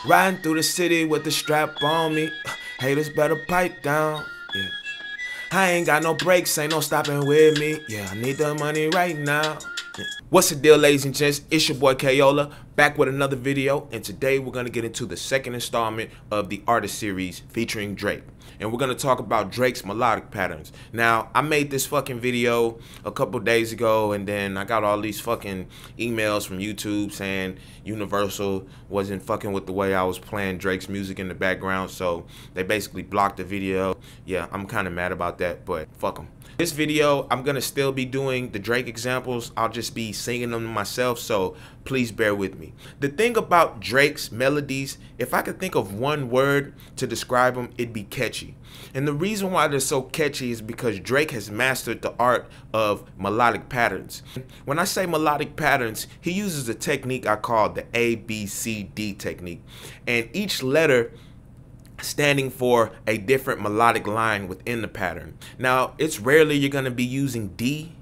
Riding through the city with the strap on me. Haters better pipe down. Yeah. I ain't got no brakes, ain't no stopping with me. Yeah, I need the money right now. Yeah. What's the deal, ladies and gents? It's your boy Kayola, back with another video, and today we're gonna get into the second installment of the artist series featuring Drake. And we're gonna talk about Drake's melodic patterns. Now, I made this fucking video a couple days ago, and then I got all these fucking emails from YouTube saying Universal wasn't fucking with the way I was playing Drake's music in the background, so they basically blocked the video. Yeah, I'm kind of mad about that, but fuck them. This video, I'm gonna still be doing the Drake examples. I'll just be singing them myself, so please bear with me. The thing about Drake's melodies, if I could think of one word to describe them, it'd be catchy. And the reason why they're so catchy is because Drake has mastered the art of melodic patterns. When I say melodic patterns, he uses a technique I call the ABCD technique. And each letter standing for a different melodic line within the pattern. Now, it's rarely you're going to be using D,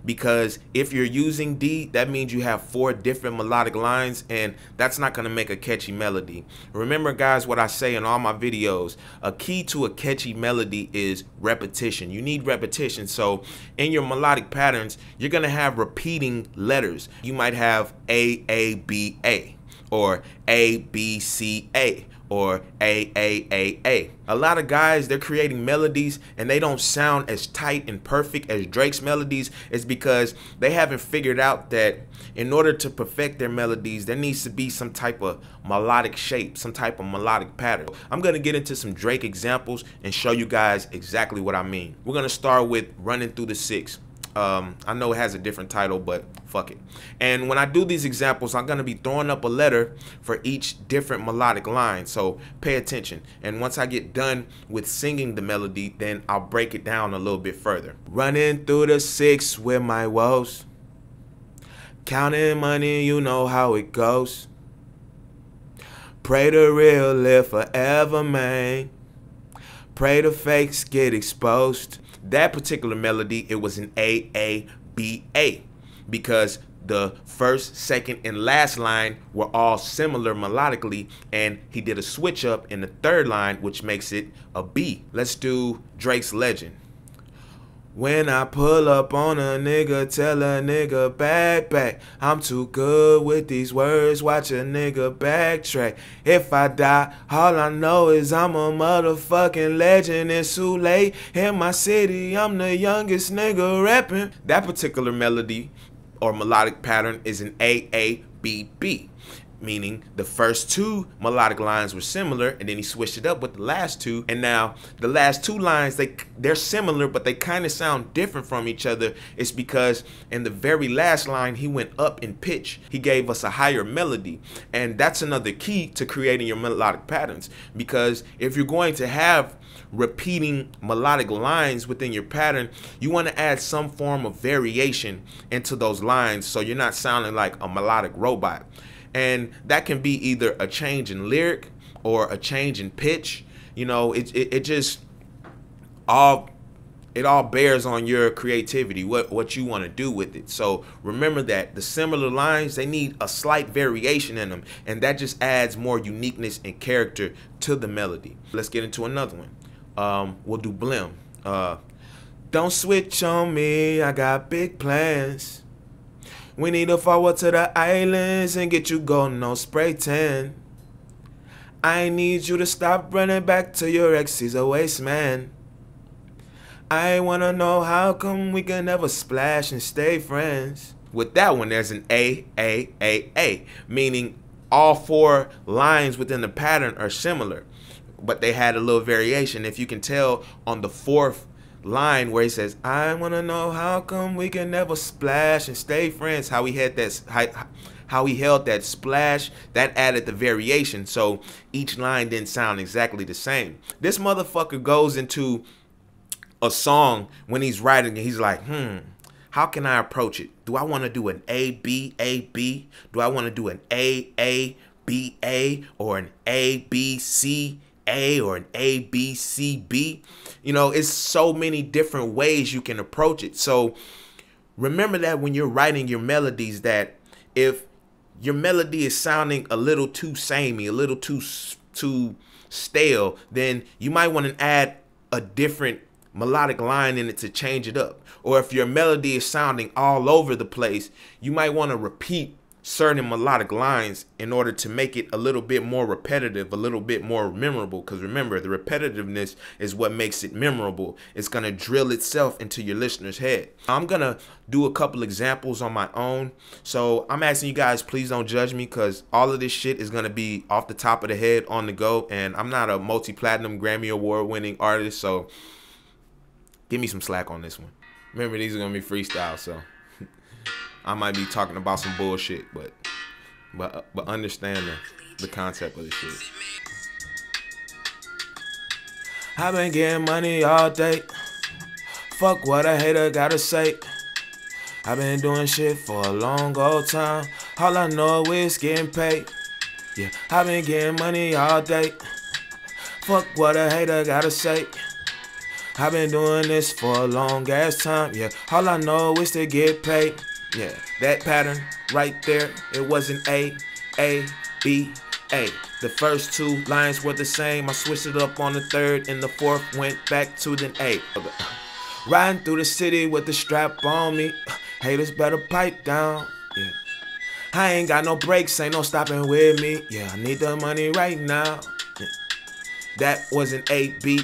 because if you're using D, that means you have 4 different melodic lines, and that's not going to make a catchy melody. Remember, guys, what I say in all my videos, a key to a catchy melody is repetition. You need repetition. So in your melodic patterns, you're going to have repeating letters. You might have A, B, A, or A, B, C, A, or A. A lot of guys, they're creating melodies and they don't sound as tight and perfect as Drake's melodies. It's because they haven't figured out that in order to perfect their melodies, there needs to be some type of melodic shape, some type of melodic pattern. I'm gonna get into some Drake examples and show you guys exactly what I mean. We're gonna start with Running Through the 6. I know it has a different title, but fuck it. And when I do these examples, I'm going to be throwing up a letter for each different melodic line. So pay attention. And once I get done with singing the melody, then I'll break it down a little bit further. Running through the 6 with my woes. Counting money, you know how it goes. Pray the real live forever, man. Pray the fakes get exposed. That particular melody, it was an A, B, A, because the first, second, and last line were all similar melodically, and he did a switch up in the third line, which makes it a B. Let's do Drake's Legend. When I pull up on a nigga, tell a nigga back. I'm too good with these words, watch a nigga backtrack. If I die, all I know is I'm a motherfucking legend. It's too late in my city, I'm the youngest nigga rapping. That particular melody or melodic pattern is an A, B, B. Meaning the first 2 melodic lines were similar, and then he switched it up with the last 2, and now the last 2 lines, they're similar, but they kind of sound different from each other. It's because in the very last line he went up in pitch. He gave us a higher melody, and that's another key to creating your melodic patterns, because if you're going to have repeating melodic lines within your pattern, you want to add some form of variation into those lines so you're not sounding like a melodic robot. And that can be either a change in lyric or a change in pitch. You know, it just all bears on your creativity, what you want to do with it. So remember that the similar lines, they need a slight variation in them, and that just adds more uniqueness and character to the melody. Let's get into another one. We'll do Blim. Don't switch on me, I got big plans. We need to forward to the islands and get you golden on spray tan. I need you to stop running back to your ex, he's a waste man. I wanna know how come we can never splash and stay friends. With that one, there's an A, meaning all 4 lines within the pattern are similar, but they had a little variation. If you can tell on the 4th line where he says, I want to know how come we can never splash and stay friends, how he held that splash, that added the variation, so each line didn't sound exactly the same. This motherfucker goes into a song when he's writing and he's like, how can I approach it? Do I want to do an A, B, A, B? Do I want to do an A, B, A, or an A, B, C, A, or an A, B, C, B? You know, it's so many different ways you can approach it. So remember that when you're writing your melodies, that if your melody is sounding a little too samey, a little too stale, then you might want to add a different melodic line in it to change it up. Or if your melody is sounding all over the place, you might want to repeat certain melodic lines in order to make it a little bit more repetitive, a little bit more memorable. Because remember, the repetitiveness is what makes it memorable. It's going to drill itself into your listener's head. I'm going to do a couple examples on my own. So I'm asking you guys, please don't judge me, because all of this shit is going to be off the top of the head on the go. And I'm not a multi-platinum Grammy Award winning artist, so give me some slack on this one. Remember, these are going to be freestyle, so I might be talking about some bullshit, but understand the concept of this shit. I've been getting money all day. Fuck what a hater gotta say. I've been doing shit for a long old time. All I know is getting paid. Yeah, I've been getting money all day. Fuck what a hater gotta say. I've been doing this for a long ass time. Yeah, all I know is to get paid. Yeah, that pattern right there, it wasn't A, B, A. The first two lines were the same. I switched it up on the third, and the fourth went back to the A. Riding through the city with the strap on me. Haters better pipe down. Yeah, I ain't got no brakes, ain't no stopping with me. Yeah, I need the money right now. Yeah. That wasn't A, B,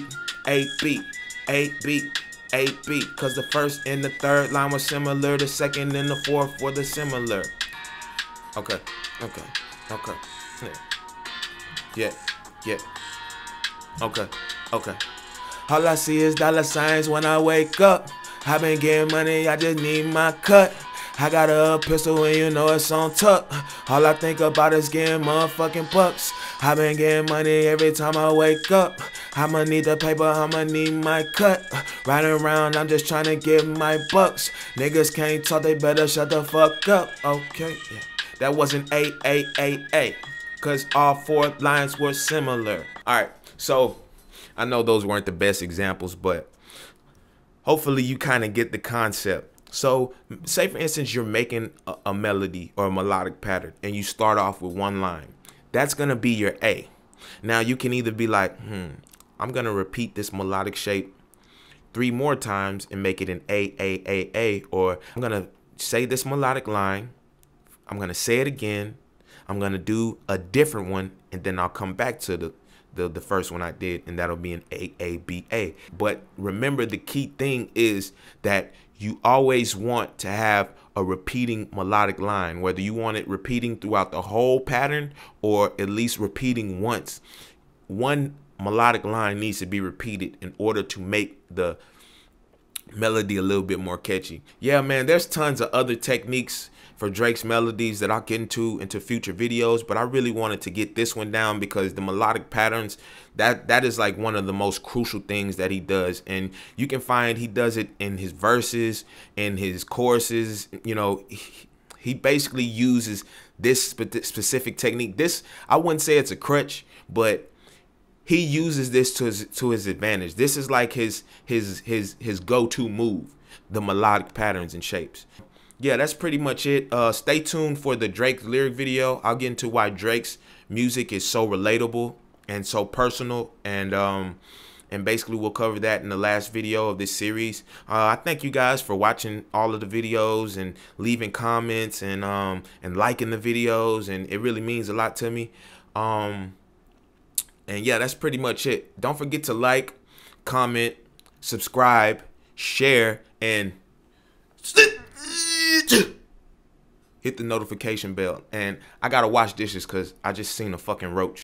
A, B, A, B. A-B, cause the first and the third line was similar, the second and the fourth were the similar. Okay. Yeah. Okay. All I see is dollar signs when I wake up. I been getting money, I just need my cut. I got a pistol and you know it's on tuck. All I think about is getting motherfucking bucks. I been getting money every time I wake up. I'ma need the paper, I'ma need my cut. Riding around, I'm just trying to get my bucks. Niggas can't talk, they better shut the fuck up. Okay, yeah. That wasn't A, cause all four lines were similar. Alright, so I know those weren't the best examples, but hopefully you kind of get the concept. So say for instance you're making a melody or a melodic pattern and you start off with one line. That's gonna be your A. Now you can either be like, I'm gonna repeat this melodic shape 3 more times and make it an A, or I'm gonna say this melodic line, I'm gonna say it again, I'm gonna do a different one, and then I'll come back to the first one I did, and that'll be an A. But remember, the key thing is that you always want to have a repeating melodic line, whether you want it repeating throughout the whole pattern or at least repeating once. One melodic line needs to be repeated in order to make the melody a little bit more catchy. Yeah, man, there's tons of other techniques for Drake's melodies that I'll get into future videos, but I really wanted to get this one down because the melodic patterns, that is like one of the most crucial things that he does. And you can find he does it in his verses, in his choruses. You know, he basically uses this specific technique. This, I wouldn't say it's a crutch, but he uses this to his advantage. This is like his go-to move, the melodic patterns and shapes. Yeah, that's pretty much it. Stay tuned for the Drake lyric video. I'll get into why Drake's music is so relatable and so personal, and basically we'll cover that in the last video of this series. I thank you guys for watching all of the videos and leaving comments and liking the videos, and it really means a lot to me. And yeah, that's pretty much it. Don't forget to like, comment, subscribe, share, and hit the notification bell. And I gotta wash dishes because I just seen a fucking roach.